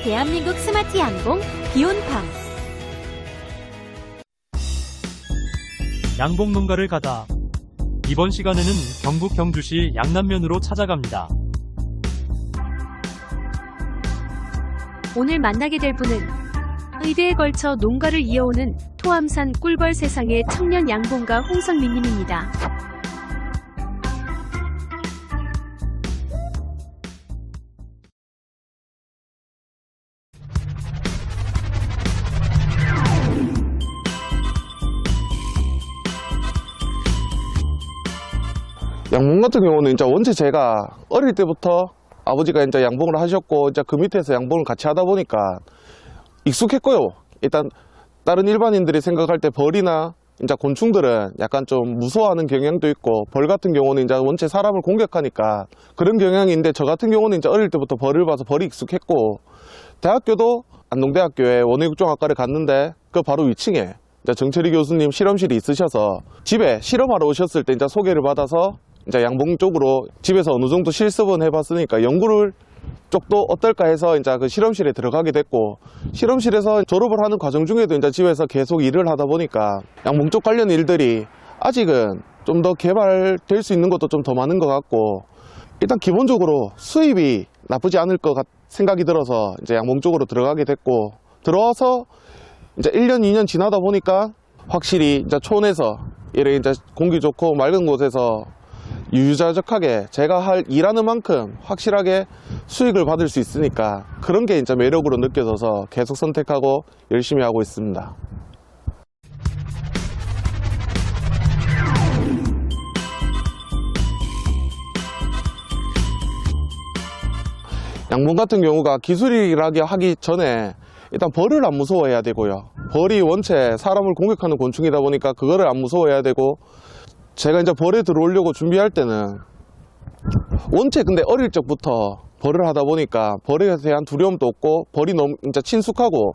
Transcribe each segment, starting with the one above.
대한민국 스마트 양봉 비온팜. 양봉 농가를 가다. 이번 시간에는 경북 경주시 양남면으로 찾아갑니다. 오늘 만나게 될 분은 의대에 걸쳐 농가를 이어오는 토암산 꿀벌 세상의 청년 양봉가 홍성민님입니다. 양봉 같은 경우는 이제 원체 제가 어릴 때부터 아버지가 이제 양봉을 하셨고 이제 그 밑에서 양봉을 같이 하다 보니까 익숙했고요. 일단 다른 일반인들이 생각할 때 벌이나 이제 곤충들은 약간 좀 무서워하는 경향도 있고, 벌 같은 경우는 이제 원체 사람을 공격하니까 그런 경향인데, 저 같은 경우는 이제 어릴 때부터 벌을 봐서 벌이 익숙했고, 대학교도 안동대학교에 원예국종학과를 갔는데 그 바로 위층에 이제 정철희 교수님 실험실이 있으셔서 집에 실험하러 오셨을 때 이제 소개를 받아서 이제 양봉 쪽으로 집에서 어느 정도 실습은 해봤으니까 연구를 쪽도 어떨까 해서 이제 그 실험실에 들어가게 됐고, 실험실에서 졸업을 하는 과정 중에도 이제 집에서 계속 일을 하다 보니까 양봉 쪽 관련 일들이 아직은 좀 더 개발될 수 있는 것도 좀 더 많은 것 같고, 일단 기본적으로 수입이 나쁘지 않을 것 생각이 들어서 이제 양봉 쪽으로 들어가게 됐고, 들어와서 이제 1년, 2년 지나다 보니까 확실히 이제 촌에서 이래 이제 공기 좋고 맑은 곳에서 유유자적하게 제가 일하는 만큼 확실하게 수익을 받을 수 있으니까 그런 게 이제 매력으로 느껴져서 계속 선택하고 열심히 하고 있습니다. 양봉 같은 경우가 기술이라기 하기 전에 일단 벌을 안 무서워해야 되고요. 벌이 원체 사람을 공격하는 곤충이다 보니까 그거를 안 무서워해야 되고, 제가 이제 벌에 들어오려고 준비할 때는 원체 근데 어릴 적부터 벌을 하다 보니까 벌에 대한 두려움도 없고, 벌이 너무 이제 친숙하고,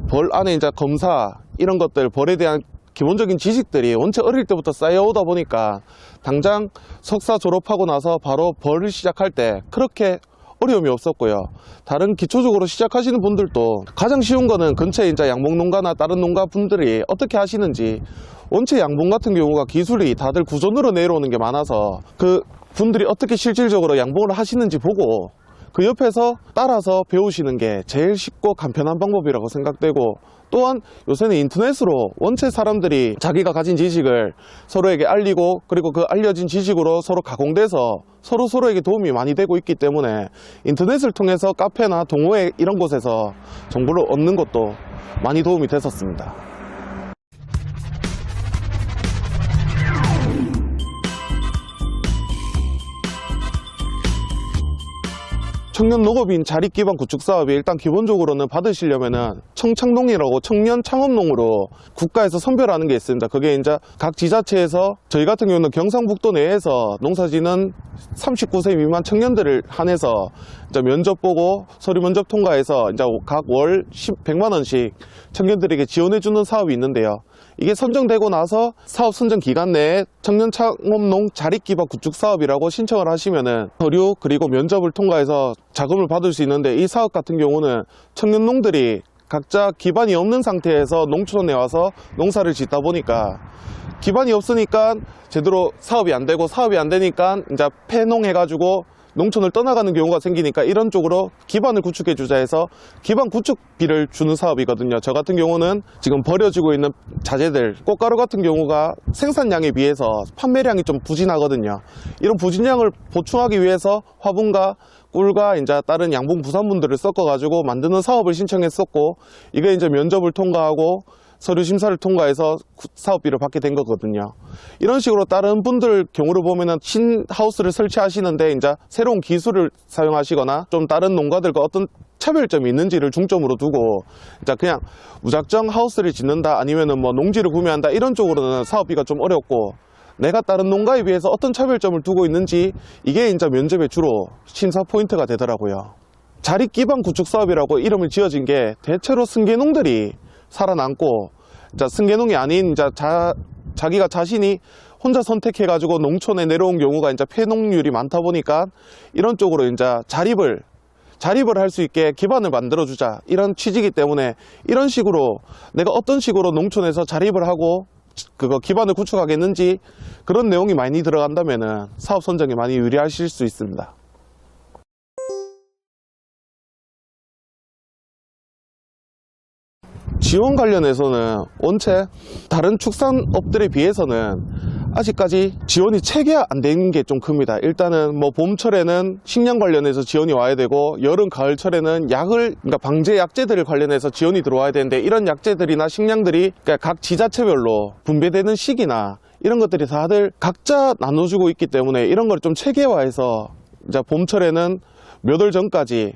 벌 안에 이제 검사 이런 것들, 벌에 대한 기본적인 지식들이 원체 어릴 때부터 쌓여오다 보니까 당장 석사 졸업하고 나서 바로 벌을 시작할 때 그렇게 어려움이 없었고요. 다른 기초적으로 시작하시는 분들도 가장 쉬운 거는 근처에 이제 양봉 농가나 다른 농가 분들이 어떻게 하시는지, 원체 양봉 같은 경우가 기술이 다들 구존으로 내려오는 게 많아서 그 분들이 어떻게 실질적으로 양봉을 하시는지 보고 그 옆에서 따라서 배우시는 게 제일 쉽고 간편한 방법이라고 생각되고, 또한 요새는 인터넷으로 원체 사람들이 자기가 가진 지식을 서로에게 알리고, 그리고 그 알려진 지식으로 서로 가공돼서 서로에게 도움이 많이 되고 있기 때문에 인터넷을 통해서 카페나 동호회 이런 곳에서 정보를 얻는 것도 많이 도움이 됐었습니다. 청년 농업인 자립기반 구축사업이 일단 기본적으로는 받으시려면은 청창농이라고 청년 창업농으로 국가에서 선별하는 게 있습니다. 그게 이제 각 지자체에서, 저희 같은 경우는 경상북도 내에서 농사짓는 39세 미만 청년들을 한해서 이제 면접 보고 서류 면접 통과해서 이제 각 월 100만 원씩 청년들에게 지원해주는 사업이 있는데요. 이게 선정되고 나서 사업 선정 기간 내에 청년 창업농 자립기반 구축 사업이라고 신청을 하시면은 서류 그리고 면접을 통과해서 자금을 받을 수 있는데, 이 사업 같은 경우는 청년농들이 각자 기반이 없는 상태에서 농촌에 와서 농사를 짓다 보니까 기반이 없으니까 제대로 사업이 안 되고, 사업이 안 되니까 이제 폐농해가지고 농촌을 떠나가는 경우가 생기니까 이런 쪽으로 기반을 구축해 주자 해서 기반 구축비를 주는 사업이거든요. 저 같은 경우는 지금 버려지고 있는 자재들, 꽃가루 같은 경우가 생산량에 비해서 판매량이 좀 부진하거든요. 이런 부진량을 보충하기 위해서 화분과 꿀과 이제 다른 양봉 부산분들을 섞어가지고 만드는 사업을 신청했었고, 이게 이제 면접을 통과하고 서류 심사를 통과해서 사업비를 받게 된 거거든요. 이런 식으로 다른 분들 경우를 보면은 신하우스를 설치하시는데 이제 새로운 기술을 사용하시거나 좀 다른 농가들과 어떤 차별점이 있는지를 중점으로 두고 이제 그냥 무작정 하우스를 짓는다, 아니면은 뭐 농지를 구매한다, 이런 쪽으로는 사업비가 좀 어렵고, 내가 다른 농가에 비해서 어떤 차별점을 두고 있는지, 이게 이제 면접의 주로 심사 포인트가 되더라고요. 자립기반 구축 사업이라고 이름을 지어진 게 대체로 승계농들이 살아남고, 승계농이 아닌 자기가 자신이 혼자 선택해가지고 농촌에 내려온 경우가 이제 폐농률이 많다 보니까 이런 쪽으로 이제 자립을 자립을 할 수 있게 기반을 만들어주자 이런 취지이기 때문에 이런 식으로 내가 어떤 식으로 농촌에서 자립을 하고 그거 기반을 구축하겠는지 그런 내용이 많이 들어간다면은 사업 선정에 많이 유리하실 수 있습니다. 지원 관련해서는 원체 다른 축산업들에 비해서는 아직까지 지원이 체계화 안 된 게 좀 큽니다. 일단은 뭐 봄철에는 식량 관련해서 지원이 와야 되고 여름 가을철에는 그러니까 방제 약재들을 관련해서 지원이 들어와야 되는데 이런 약재들이나 식량들이 그러니까 각 지자체별로 분배되는 시기나 이런 것들이 다들 각자 나눠주고 있기 때문에 이런 걸 좀 체계화해서 이제 봄철에는 몇 월 전까지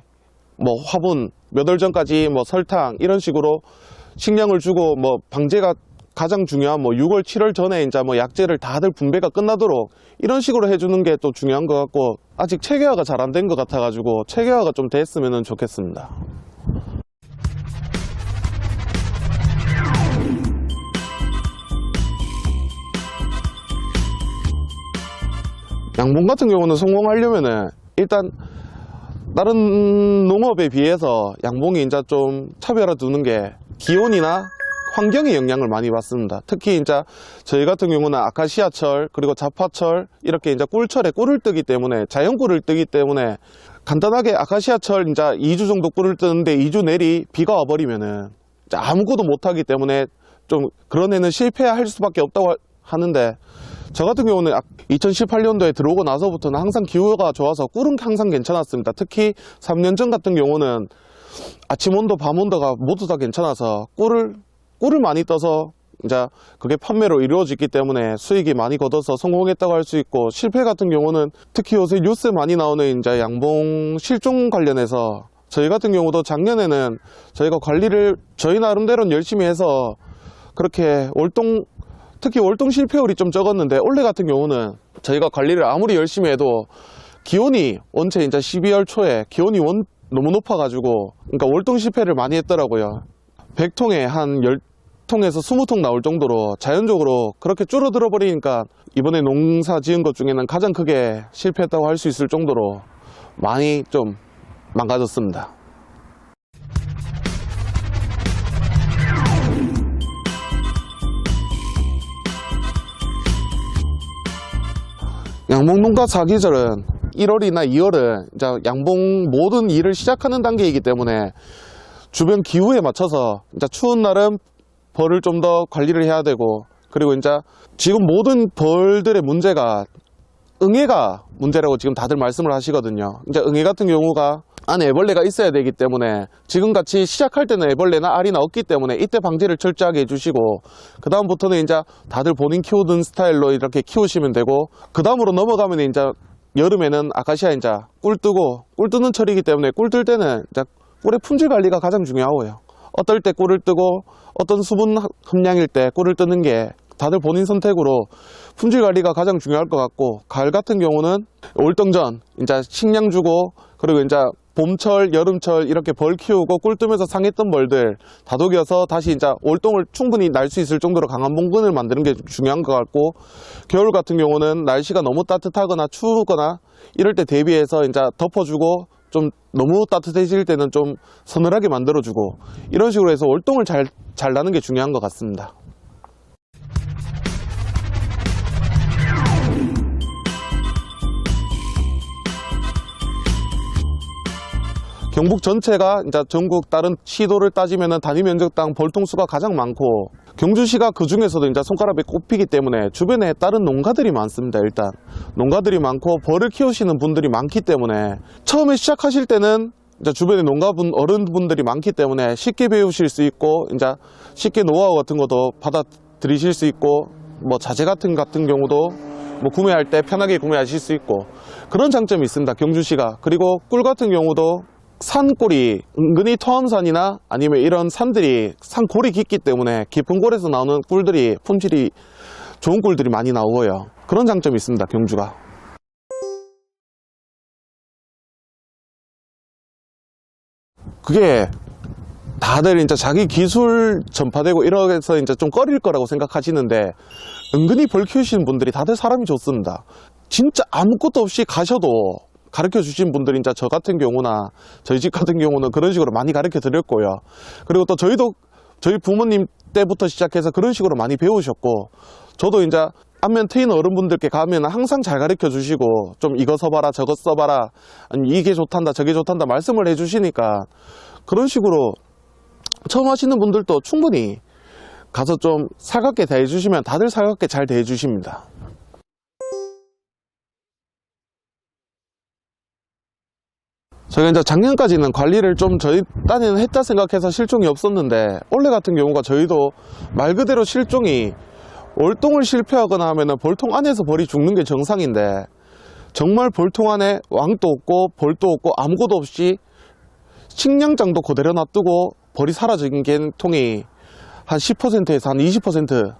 뭐 화분, 몇 월 전까지 뭐 설탕 이런 식으로 식량을 주고 뭐 방제가 가장 중요한 뭐 6월, 7월 전에 이제 뭐 약재를 다들 분배가 끝나도록 이런 식으로 해주는 게 또 중요한 것 같고 아직 체계화가 잘 안 된 것 같아가지고 체계화가 좀 됐으면 좋겠습니다. 양봉 같은 경우는 성공하려면은 일단 다른 농업에 비해서 양봉이 이제 좀 차별화 두는 게 기온이나 환경의 영향을 많이 받습니다. 특히 이제 저희 같은 경우는 아카시아철 그리고 자파철 이렇게 이제 꿀철에 꿀을 뜨기 때문에 자연꿀을 뜨기 때문에 간단하게 아카시아철 이제 2주 정도 꿀을 뜨는데 2주 내리 비가 와버리면은 아무것도 못하기 때문에 좀 그런 애는 실패할 수밖에 없다고 하는데 저 같은 경우는 2018년도에 들어오고 나서부터는 항상 기후가 좋아서 꿀은 항상 괜찮았습니다. 특히 3년 전 같은 경우는 아침 온도, 밤 온도가 모두 다 괜찮아서 꿀을 많이 떠서 이제 그게 판매로 이루어지기 때문에 수익이 많이 거둬서 성공했다고 할 수 있고 실패 같은 경우는 특히 요새 뉴스에 많이 나오는 이제 양봉 실종 관련해서 저희 같은 경우도 작년에는 저희가 관리를 저희 나름대로는 열심히 해서 그렇게 특히 월동 실패율이 좀 적었는데 올해 같은 경우는 저희가 관리를 아무리 열심히 해도 기온이 원체 이제 12월 초에 기온이 너무 높아가지고 그러니까 월동 실패를 많이 했더라고요. 100통에 한 10통에서 20통 나올 정도로 자연적으로 그렇게 줄어들어 버리니까 이번에 농사 지은 것 중에는 가장 크게 실패했다고 할 수 있을 정도로 많이 좀 망가졌습니다. 양봉 농가 사계절은 1월이나 2월은 이제 양봉 모든 일을 시작하는 단계이기 때문에 주변 기후에 맞춰서 이제 추운 날은 벌을 좀 더 관리를 해야 되고 그리고 이제 지금 모든 벌들의 문제가 응애가 문제라고 지금 다들 말씀을 하시거든요. 이제 응애 같은 경우가 안에 애벌레가 있어야 되기 때문에 지금같이 시작할 때는 애벌레나 알이나 없기 때문에 이때 방제를 철저하게 해주시고 그 다음부터는 이제 다들 본인 키우던 스타일로 이렇게 키우시면 되고 그 다음으로 넘어가면 이제 여름에는 아카시아 이제 꿀 뜨는 철이기 때문에 꿀 뜰 때는 이제 꿀의 품질 관리가 가장 중요하고요. 어떨 때 꿀을 뜨고 어떤 수분 함량일 때 꿀을 뜨는 게 다들 본인 선택으로 품질 관리가 가장 중요할 것 같고 가을 같은 경우는 월동전 이제 식량 주고 그리고 이제 봄철, 여름철 이렇게 벌 키우고 꿀 뜨면서 상했던 벌들 다독여서 다시 이제 월동을 충분히 날 수 있을 정도로 강한 봉근을 만드는 게 중요한 것 같고 겨울 같은 경우는 날씨가 너무 따뜻하거나 추우거나 이럴 때 대비해서 이제 덮어주고 좀 너무 따뜻해질 때는 좀 서늘하게 만들어주고 이런 식으로 해서 월동을 잘 나는 게 중요한 것 같습니다. 경북 전체가 이제 전국 다른 시도를 따지면은 단위 면적당 벌통수가 가장 많고 경주시가 그 중에서도 이제 손가락에 꼽히기 때문에 주변에 다른 농가들이 많습니다. 일단 농가들이 많고 벌을 키우시는 분들이 많기 때문에 처음에 시작하실 때는 이제 주변에 농가분 어른분들이 많기 때문에 쉽게 배우실 수 있고 이제 쉽게 노하우 같은 것도 받아들이실 수 있고 뭐 자재 같은 경우도 뭐 구매할 때 편하게 구매하실 수 있고 그런 장점이 있습니다. 경주시가. 그리고 꿀 같은 경우도 산골이 은근히 토암산이나 아니면 이런 산들이 산골이 깊기 때문에 깊은 골에서 나오는 꿀들이 품질이 좋은 꿀들이 많이 나오고요. 그런 장점이 있습니다. 경주가. 그게 다들 이제 자기 기술 전파되고 이러면서 이제 좀 꺼릴 거라고 생각하시는데 은근히 벌 키우시는 분들이 다들 사람이 좋습니다. 진짜 아무것도 없이 가셔도 가르쳐 주신 분들이 이제 저 같은 경우나 저희 집 같은 경우는 그런 식으로 많이 가르쳐 드렸고요. 그리고 또 저희 부모님 때부터 시작해서 그런 식으로 많이 배우셨고, 저도 이제 안면 트인 어른분들께 가면 항상 잘 가르쳐 주시고, 좀 이거 써봐라 저거 써봐라, 아니 이게 좋단다 저게 좋단다 말씀을 해 주시니까, 그런 식으로 처음 하시는 분들도 충분히 가서 좀 살갑게 대해 주시면 다들 살갑게 잘 대해 주십니다. 저희가 이제 작년까지는 관리를 좀 저희 딴에는 했다 생각해서 실종이 없었는데, 올해 같은 경우가 저희도 말 그대로 실종이, 월동을 실패하거나 하면은 벌통 안에서 벌이 죽는 게 정상인데, 정말 벌통 안에 왕도 없고 벌도 없고 아무것도 없이 식량장도 그대로 놔두고 벌이 사라진 개통이 한 10%에서 한 20%,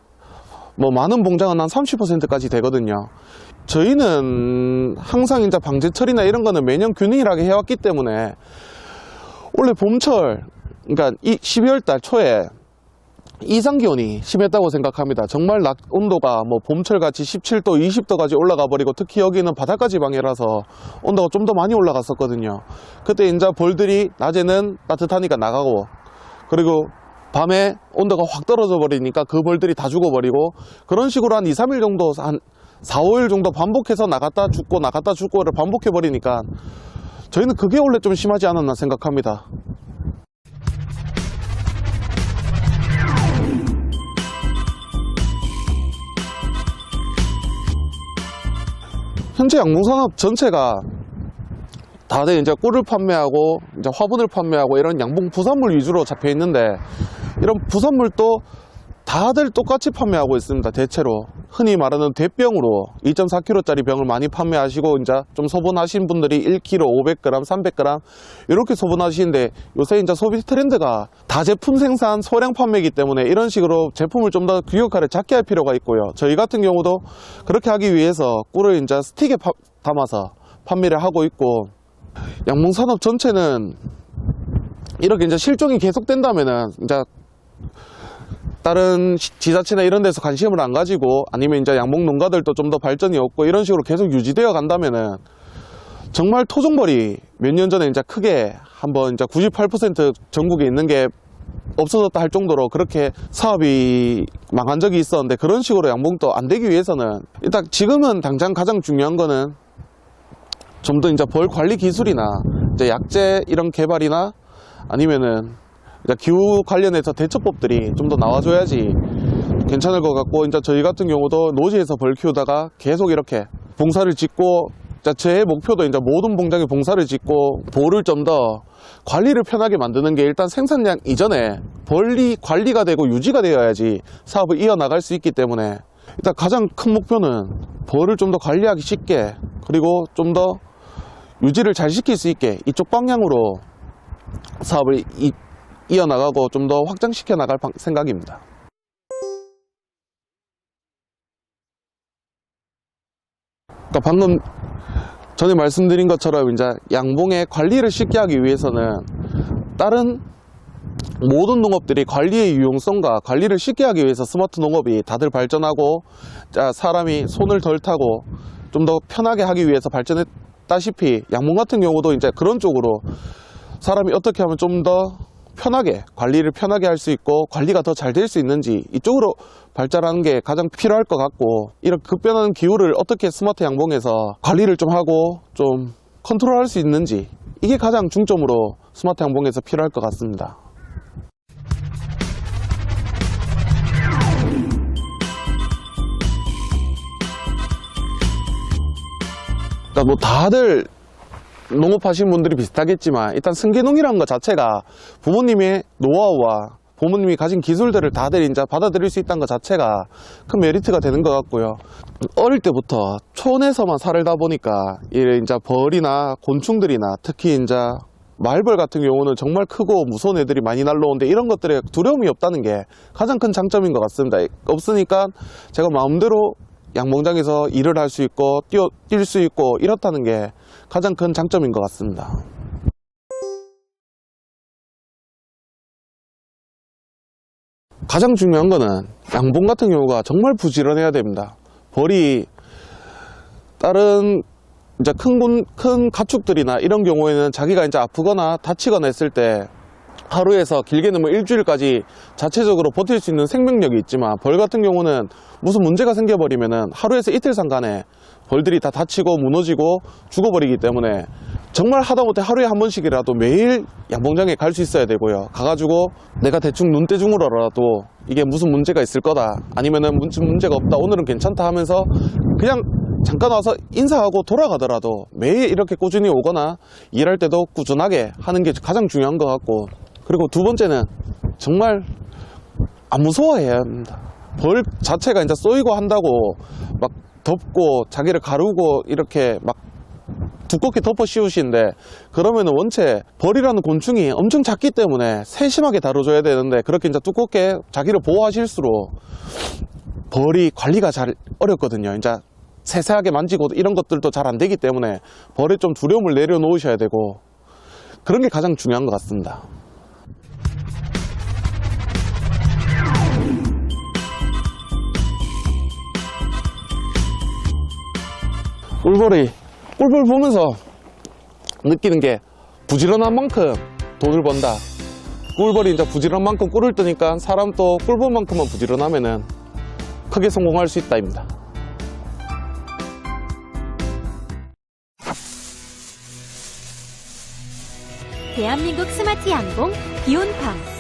뭐 많은 봉장은 한 30%까지 되거든요. 저희는 항상 이제 방제철이나 이런 거는 매년 균일하게 해왔기 때문에, 원래 봄철, 그러니까 이 12월 달 초에 이상기온이 심했다고 생각합니다. 정말 낮 온도가 뭐 봄철같이 17도, 20도까지 올라가 버리고, 특히 여기는 바닷가 지방이라서 온도가 좀 더 많이 올라갔었거든요. 그때 이제 벌들이 낮에는 따뜻하니까 나가고, 그리고 밤에 온도가 확 떨어져 버리니까 그 벌들이 다 죽어버리고, 그런 식으로 한 2, 3일 정도, 한 4, 5일 정도 반복해서 나갔다 죽고를 반복해 버리니까, 저희는 그게 원래 좀 심하지 않았나 생각합니다. 현재 양봉산업 전체가 다들 이제 꿀을 판매하고 이제 화분을 판매하고 이런 양봉 부산물 위주로 잡혀 있는데, 이런 부산물도 다들 똑같이 판매하고 있습니다. 대체로 흔히 말하는 대병으로 2.4kg짜리 병을 많이 판매하시고, 이제 좀 소분하신 분들이 1kg, 500g, 300g 이렇게 소분하시는데, 요새 이제 소비 트렌드가 다제품 생산 소량 판매이기 때문에 이런 식으로 제품을 좀 더 규격화를 작게 할 필요가 있고요. 저희 같은 경우도 그렇게 하기 위해서 꿀을 이제 스틱에 담아서 판매를 하고 있고, 양봉산업 전체는 이렇게 이제 실종이 계속된다면은 이제 다른 지자체나 이런 데서 관심을 안 가지고, 아니면 이제 양봉 농가들도 좀 더 발전이 없고 이런 식으로 계속 유지되어 간다면은, 정말 토종벌이 몇 년 전에 이제 크게 한번 이제 98% 전국에 있는 게 없어졌다 할 정도로 그렇게 사업이 망한 적이 있었는데, 그런 식으로 양봉도 안 되기 위해서는 일단 지금은 당장 가장 중요한 거는 좀 더 이제 벌 관리 기술이나 이제 약제 이런 개발이나, 아니면은 기후 관련해서 대처법들이 좀 더 나와줘야지 괜찮을 것 같고, 이제 저희 같은 경우도 노지에서 벌 키우다가 계속 이렇게 봉사를 짓고, 제 목표도 이제 모든 봉장에 봉사를 짓고, 벌을 좀 더 관리를 편하게 만드는 게, 일단 생산량 이전에 벌이 관리가 되고 유지가 되어야지 사업을 이어나갈 수 있기 때문에, 일단 가장 큰 목표는 벌을 좀 더 관리하기 쉽게, 그리고 좀 더 유지를 잘 시킬 수 있게 이쪽 방향으로 사업을 이어나가고 좀 더 확장시켜 나갈 생각입니다. 그러니까 방금 전에 말씀드린 것처럼 이제 양봉의 관리를 쉽게 하기 위해서는 다른 모든 농업들이 관리의 유용성과 관리를 쉽게 하기 위해서 스마트 농업이 다들 발전하고, 사람이 손을 덜 타고 좀 더 편하게 하기 위해서 발전했다시피, 양봉 같은 경우도 이제 그런 쪽으로 사람이 어떻게 하면 좀 더 편하게 관리를 편하게 할 수 있고 관리가 더 잘 될 수 있는지, 이쪽으로 발전하는 게 가장 필요할 것 같고, 이런 급변하는 기후를 어떻게 스마트 양봉에서 관리를 좀 하고 좀 컨트롤할 수 있는지, 이게 가장 중점으로 스마트 양봉에서 필요할 것 같습니다. 그러니까 뭐 다들 농업하시는 분들이 비슷하겠지만, 일단 승계농이라는 것 자체가 부모님의 노하우와 부모님이 가진 기술들을 다들 이제 받아들일 수 있다는 것 자체가 큰 메리트가 되는 것 같고요. 어릴 때부터 촌에서만 살다 보니까 이제 벌이나 곤충들이나, 특히 이제 말벌 같은 경우는 정말 크고 무서운 애들이 많이 날라오는데, 이런 것들에 두려움이 없다는 게 가장 큰 장점인 것 같습니다. 없으니까 제가 마음대로 양봉장에서 일을 할 수 있고 뛸 수 있고 이렇다는 게 가장 큰 장점인 것 같습니다. 가장 중요한 거는 양봉 같은 경우가 정말 부지런해야 됩니다. 벌이 다른 이제 큰 가축들이나 이런 경우에는 자기가 이제 아프거나 다치거나 했을 때 하루에서 길게는 뭐 일주일까지 자체적으로 버틸 수 있는 생명력이 있지만, 벌 같은 경우는 무슨 문제가 생겨버리면은 하루에서 이틀 상간에 벌들이 다 다치고 무너지고 죽어버리기 때문에 정말 하다못해 하루에 한 번씩이라도 매일 양봉장에 갈 수 있어야 되고요. 가가지고 내가 대충 눈대중으로라도 이게 무슨 문제가 있을 거다, 아니면은 무슨 문제가 없다, 오늘은 괜찮다 하면서 그냥 잠깐 와서 인사하고 돌아가더라도 매일 이렇게 꾸준히 오거나 일할 때도 꾸준하게 하는 게 가장 중요한 것 같고, 그리고 두 번째는 정말 안 무서워해야 합니다. 벌 자체가 이제 쏘이고 한다고 막 덮고 자기를 가르고 이렇게 막 두껍게 덮어 씌우시는데, 그러면은 원체 벌이라는 곤충이 엄청 작기 때문에 세심하게 다뤄줘야 되는데, 그렇게 이제 두껍게 자기를 보호하실수록 벌이 관리가 잘 어렵거든요. 이제 세세하게 만지고 이런 것들도 잘 안 되기 때문에 벌에 좀 두려움을 내려놓으셔야 되고, 그런 게 가장 중요한 것 같습니다. 꿀벌이 꿀벌 보면서 느끼는 게 부지런한 만큼 돈을 번다. 꿀벌이 이제 부지런한 만큼 꿀을 뜨니까 사람도 꿀벌만큼만 부지런하면은 크게 성공할 수 있다입니다. 대한민국 스마트 양봉 비온팜